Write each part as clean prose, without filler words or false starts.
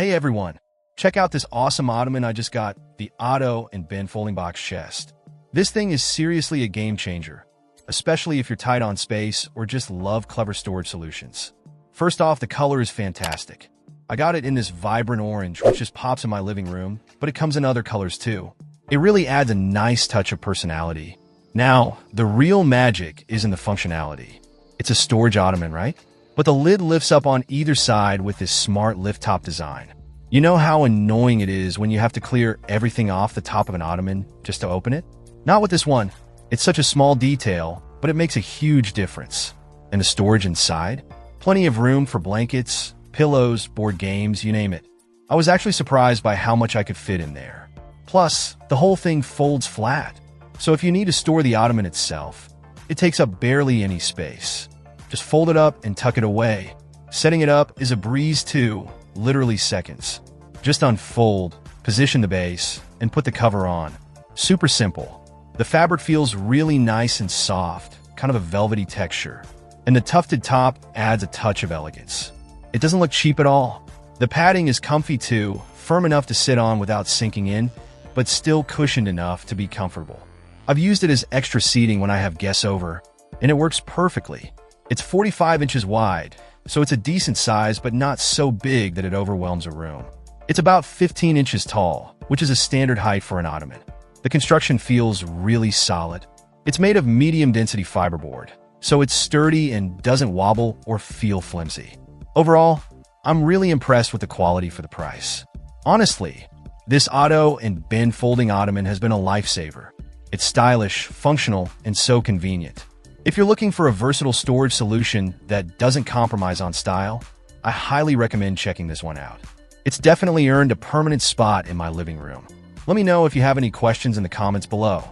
Hey everyone, check out this awesome ottoman I just got, the Otto and bin folding box chest. This thing is seriously a game changer, especially if you're tight on space or just love clever storage solutions. First off, the color is fantastic. I got it in this vibrant orange, which just pops in my living room, but it comes in other colors too. It really adds a nice touch of personality. Now, the real magic is in the functionality. It's a storage ottoman, right? But the lid lifts up on either side with this smart lift-top design. You know how annoying it is when you have to clear everything off the top of an ottoman just to open it? Not with this one. It's such a small detail, but it makes a huge difference. And the storage inside? Plenty of room for blankets, pillows, board games, you name it. I was actually surprised by how much I could fit in there. Plus, the whole thing folds flat. So if you need to store the ottoman itself, it takes up barely any space. Just fold it up and tuck it away. Setting it up is a breeze too, literally seconds. Just unfold, position the base, and put the cover on. Super simple. The fabric feels really nice and soft, kind of a velvety texture. And the tufted top adds a touch of elegance. It doesn't look cheap at all. The padding is comfy too, firm enough to sit on without sinking in, but still cushioned enough to be comfortable. I've used it as extra seating when I have guests over, and it works perfectly. It's 45 inches wide, so it's a decent size but not so big that it overwhelms a room. It's about 15 inches tall, which is a standard height for an ottoman. The construction feels really solid. It's made of medium-density fiberboard, so it's sturdy and doesn't wobble or feel flimsy. Overall, I'm really impressed with the quality for the price. Honestly, this Otto and bin folding ottoman has been a lifesaver. It's stylish, functional, and so convenient. If you're looking for a versatile storage solution that doesn't compromise on style, I highly recommend checking this one out. It's definitely earned a permanent spot in my living room. Let me know if you have any questions in the comments below.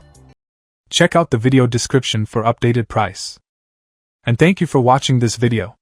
Check out the video description for updated price. And thank you for watching this video.